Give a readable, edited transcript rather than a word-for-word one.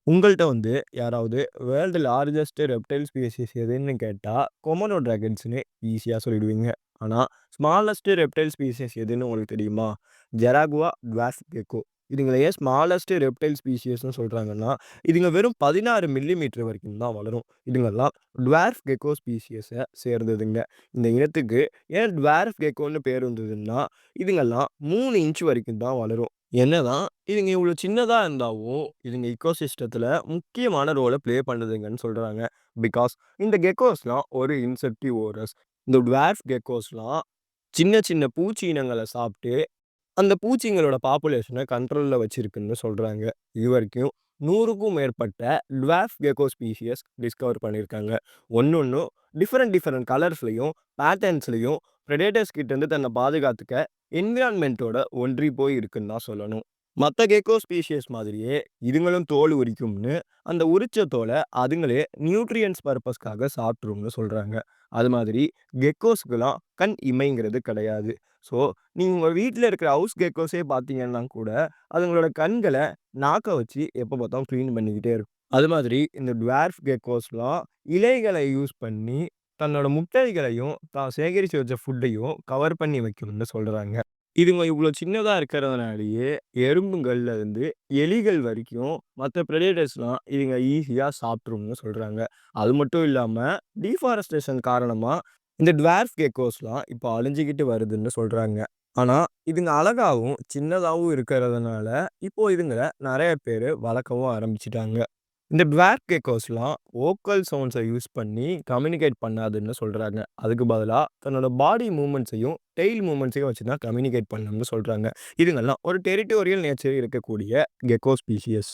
உங்கள்ட்ட யாராவது world largest reptile species எதுன்னு கேட்டா, கொமோடோ டிராகன்ஸ்ன்னு ஈஸியா சொல்லிடுவீங்க. ஆனா, ஸ்மாலஸ்ட் ரெப்டைல் ஸ்பீசிஸ் எதுன்னு உங்களுக்கு தெரியுமா? ஜெராகுவா டுவார்ஃப் கெக்கோ. இதுங்கள ஏன் ஸ்மாலஸ்ட் ரெப்டைல் ஸ்பீசிஸ்ன்னு சொல்றாங்கன்னா, இதுங்க வெறும் 16 மில்லிமீட்டர் வரைக்கும் தான் வளரும். இதுங்கெல்லாம் டுவார்ஃப் கெக்கோ ஸ்பீசிஸ சேர்ந்ததுங்க. இந்த இனத்துக்கு ஏன் டுவார்ஃப் கெக்கோன்னு பேர் வந்ததுன்னா, இதுங்கெல்லாம் 3 இன்ச் வரைக்கும் தான் வளரும். என்னதான் இதுங்க இவ்வளோ சின்னதா இருந்தாவும், இதுங்க இக்கோசிஸ்டத்துல முக்கியமான ரோல ப்ளே பண்ணுதுங்கன்னு சொல்றாங்க. பிகாஸ் இந்த கெக்கோஸ்லாம் ஒரு இன்செக்டிவோரஸ். இந்த டுவார்ஃப் கெக்கோஸ்லாம் சின்ன சின்ன பூச்சி இனங்கள சாப்பிட்டு, அந்த பூச்சிங்களோட பாப்புலேஷன கண்ட்ரோல்ல வச்சிருக்குன்னு சொல்றாங்க. இதுவரைக்கும் 100க்கும் மேற்பட்ட டுவார்ஃப் கெக்கோ ஸ்பீசிஸ் டிஸ்கவர் பண்ணியிருக்காங்க. ஒண்ணொண்ணும் டிஃபரெண்ட் டிஃபரெண்ட் கலர்ஸ்லயும், பேட்டர்ன்ஸ்லயும் பிரெடேட்டர்ஸ் கிட்டேருந்து தன்னை பாதுகாத்துக்க என்விரான்மென்ட்டோட ஒன்றி போய் இருக்குன்னு தான் சொல்லணும். மத்த கெக்கோ ஸ்பீஷிஸ் மாதிரியே இதுங்களும் தோல் உரிக்கும்னு, அந்த உரிச்ச தோல அதுங்களே நியூட்ரியன்ட்ஸ் பர்ப்பஸ்க்காக சாப்பிட்ரும்னு சொல்றாங்க. அது மாதிரி கெக்கோஸ்க்குலாம் கண் இமைங்கிறது கிடையாது. ஸோ, நீங்க உங்க வீட்ல இருக்கிற ஹவுஸ் கெக்கோஸே பார்த்தீங்கன்னா கூட, அதுங்களோட கண்கள நாக்க வச்சு எப்ப பார்த்தாலும் கிளீன் பண்ணிக்கிட்டே இருக்கும். அது மாதிரி இந்த டுவார்ஃப் கெக்கோஸ்லாம் இலைகள யூஸ் பண்ணி தன்னோட முட்டைகளையும், தான் சேகரிச்சு வச்ச ஃபுட்டையும் கவர் பண்ணி வைக்கும்னு சொல்றாங்க. இதுங்க இவ்ளோ சின்னதா இருக்கிறதுனாலேயே, எறும்புகள்ல இருந்து எலிகள் வரைக்கும் மத்த பிரெடேட்டர்ஸ்லாம் இதுங்க ஈஸியா சாப்பிட்டுரும்னு சொல்றாங்க. அது மட்டும் இல்லாம, டீஃபாரஸ்டேஷன் காரணமா இந்த டுவார்ஃப் கெக்கோஸ்லாம் இப்போ அழிஞ்சுகிட்டு வருதுன்னு சொல்றாங்க. ஆனா, இதுங்க அழகாவும், சின்னதாவும் இருக்கிறதுனால, இப்போ இதுங்கள நெறைய பேரு வளர்க்கவும் ஆரம்பிச்சுட்டாங்க. இந்த டுவார்ஃப் கெக்கோஸ்லாம் வோக்கல் சவுண்ட்ஸ யூஸ் பண்ணி கம்யூனிகேட் பண்ணாதுன்னு சொல்றாங்க. அதுக்கு பதிலா தன்னோட பாடி மூவ்மெண்ட்ஸையும், டெயில் மூவ்மெண்ட்ஸையும் வச்சு தான் கம்யூனிகேட் பண்ணும்னு சொல்றாங்க. இதுங்கெல்லாம் ஒரு டெரிட்டோரியல் நேச்சர் இருக்கக்கூடிய கெக்கோ ஸ்பீஷிஸ்.